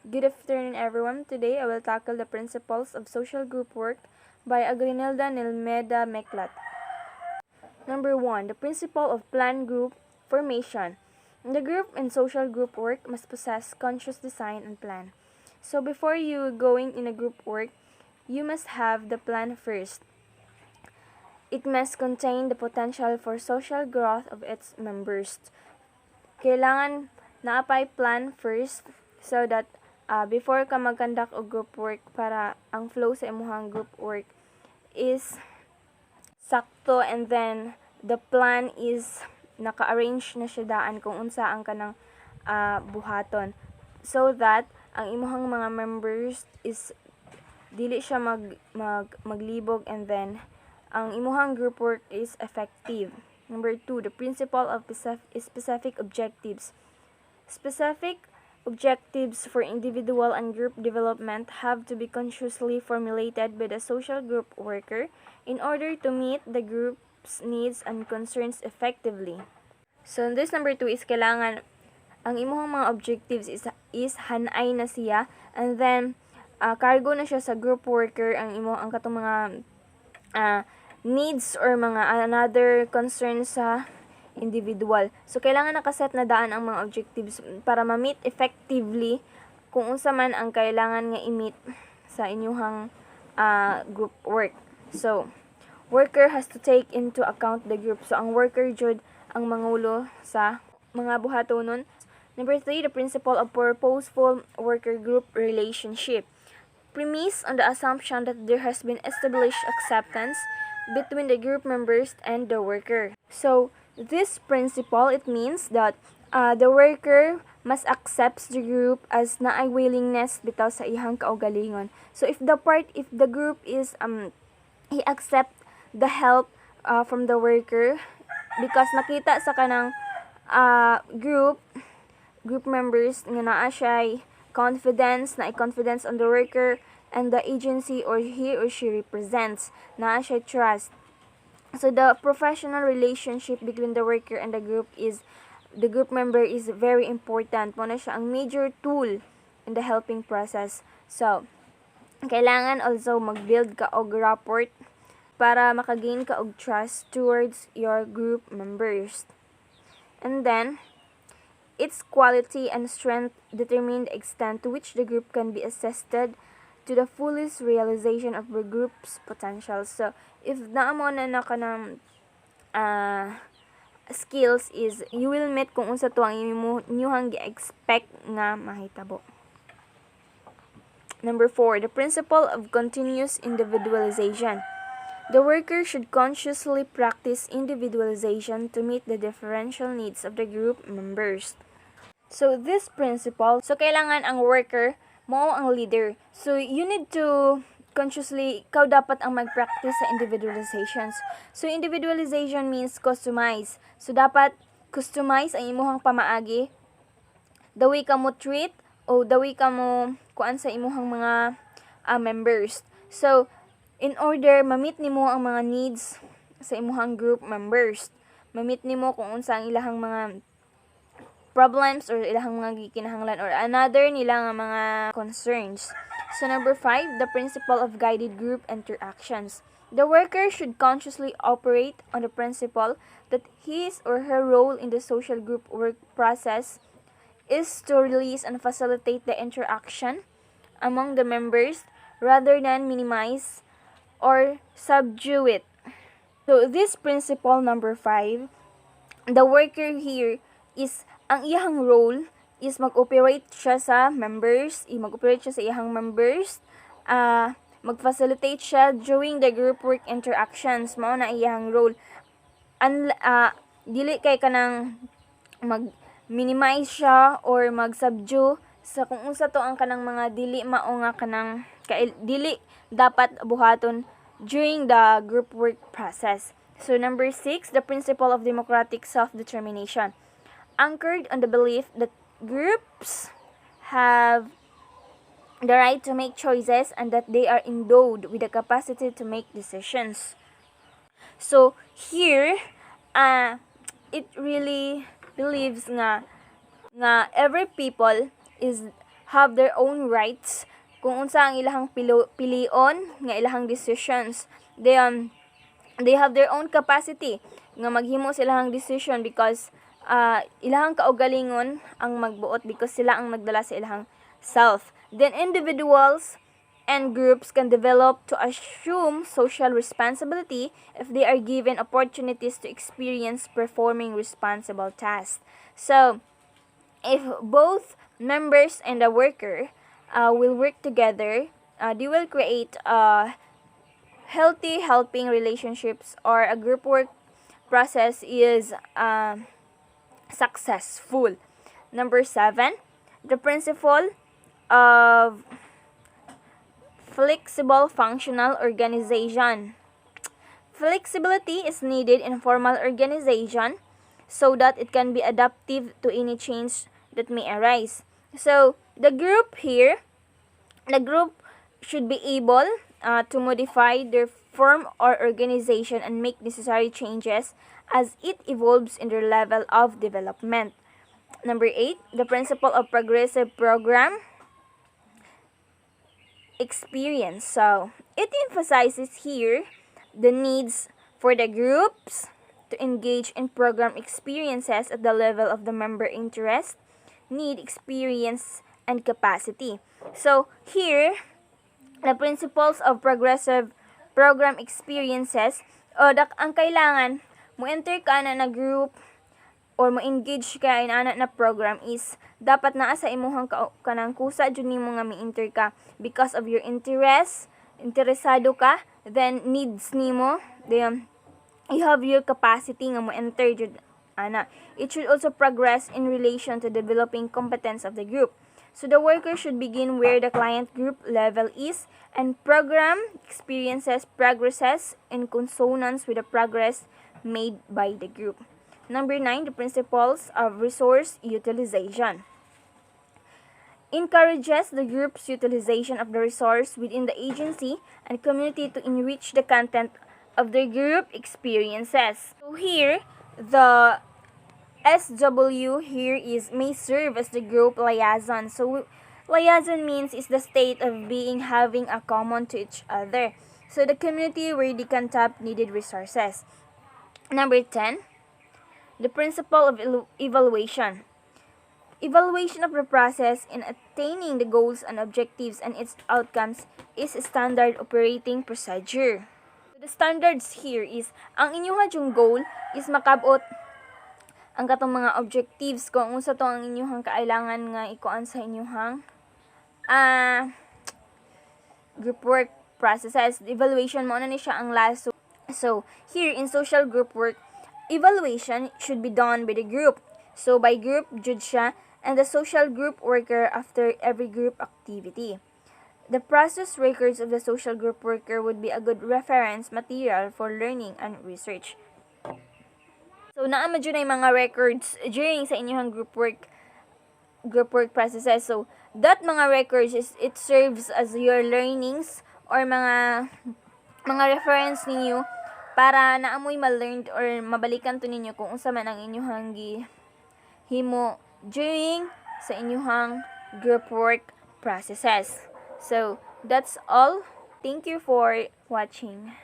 Good afternoon, everyone. Today, I will tackle the principles of social group work by Agrinelda Nilmeda Meklat. Number 1. The principle of planned group formation. The group and social group work must possess conscious design and plan. So before you going in a group work, you must have the plan first. It must contain the potential for social growth of its members. Kailangan naapay plan first so that before ka mag-conduct og group work para ang flow sa imuhang group work is sakto, and then the plan is naka-arrange na siya daan kung unsa ang kanang buhaton, so that ang imuhang mga members is dili siya maglibog, and then ang imuhang group work is effective. Number 2, the principle of specific objectives. Specific objectives for individual and group development have to be consciously formulated by the social group worker in order to meet the group's needs and concerns effectively. So this number 2 is kailangan ang imuhang mga objectives is hanay na siya, and then cargo na siya sa group worker ang katong mga needs or mga another concerns sa individual. So, kailangan nakaset na daan ang mga objectives para ma-meet effectively kung unsa man ang kailangan nga i-meet sa inyuhang group work. So, worker has to take into account the group. So, ang worker jud ang mangulo sa mga buhatonon. Number 3, the principle of purposeful worker group relationship. Premise on the assumption that there has been established acceptance between the group members and the worker. So, this principle, it means that the worker must accept the group as naay willingness bitaw sa ihang kaugalingon. So if the group is he accept the help from the worker because nakita sa kanang group members nga naa siya confidence on the worker and the agency or he or she represents, naa siya trust. So the professional relationship between the worker and the group member is very important. Mo na siya ang major tool in the helping process. So, kailangan also mag-build ka og rapport para makagain ka og trust towards your group members. And then, its quality and strength determine the extent to which the group can be assisted to the fullest realization of the group's potential. So, if naamo na kanang skills is you will meet kung unsa to ang inyuhang gi-expect nga mahitabo. Number 4, the principle of continuous individualization. The worker should consciously practice individualization to meet the differential needs of the group members. So this principle, kailangan ang worker mo ang leader. So you need to consciously, ikaw dapat ang mag-practice sa individualizations. So individualization means customize. So dapat customize ang imuhang pamaagi, the way ka mo treat o the way ka mo kuan sa imuhang mga members. So in order ma-meet nimo ang mga needs sa imuhang group members, ma-meet nimo kung unsa ang ilahang mga problems or ilahang mga gikinahanglan or another nila nga mga concerns. So number 5, the principle of guided group interactions. The worker should consciously operate on the principle that his or her role in the social group work process is to release and facilitate the interaction among the members rather than minimize or subdue it. So this principle number 5, the worker here is ang iyang role is mag-operate siya sa members, mag-operate siya sa iyang members, mag-facilitate siya during the group work interactions, mao na iyang role. Dili kay kanang mag-minimize siya or mag-subdue sa kung unsa to ang kanang mga dili mao nga kanang dili dapat buhaton during the group work process. So number 6, the principle of democratic self-determination. Anchored on the belief that groups have the right to make choices and that they are endowed with the capacity to make decisions. So here, it really believes nga every people is have their own rights kung unsa ang ilahang pilion nga ilahang decisions. They have their own capacity nga maghimo silang decision because ilahang kaugalingon ang magbuot because sila ang nagdala sa ilahang self. Then individuals and groups can develop to assume social responsibility if they are given opportunities to experience performing responsible tasks. So, if both members and the worker will work together, they will create healthy helping relationships, or a group work process is successful. Number 7, the principle of flexible functional organization. Flexibility is needed in formal organization so that it can be adaptive to any change that may arise. So, the group should be able to modify their form or organization and make necessary changes as it evolves in their level of development. Number 8, the principle of progressive program experience. So, it emphasizes here the needs for the groups to engage in program experiences at the level of the member interest, need, experience, and capacity. So, here, the principles of progressive program experiences, ang kailangan, mo-enter ka na group or mo-engage ka in na program is dapat naa sa imuhang kanang kusa jud nimo nga mi-enter ka because of your interest, interesado ka, then needs nimo, then you have your capacity nga mo-enter jud ana. It should also progress in relation to developing competence of the group. So the worker should begin where the client group level is, and program experiences progresses in consonance with the progress made by the group. Number 9, the principles of resource utilization. Encourages the group's utilization of the resource within the agency and community to enrich the content of their group experiences. So here, the SW here may serve as the group liaison. So liaison means is the state of being having a common to each other. So the community where they can tap needed resources. Number 10, the principle of evaluation. Evaluation of the process in attaining the goals and objectives and its outcomes is a standard operating procedure. So the standards here is, ang inyong yung goal is makabot ang katong mga objectives kung unsa to ang inyong kailangan nga ikuan sa inyong group work processes. The evaluation mo na ni siya ang last. So here in social group work, evaluation should be done by the group. So by group jud siya and the social group worker after every group activity. The process records of the social group worker would be a good reference material for learning and research. So naa man jud na mga records during sa inyong group work processes. So that mga records it serves as your learnings or mga reference ninyo para naamoy ma-learned or mabalikan to ninyo kung unsa man ang inyong himo during sa inyong group work processes. So that's all. Thank you for watching.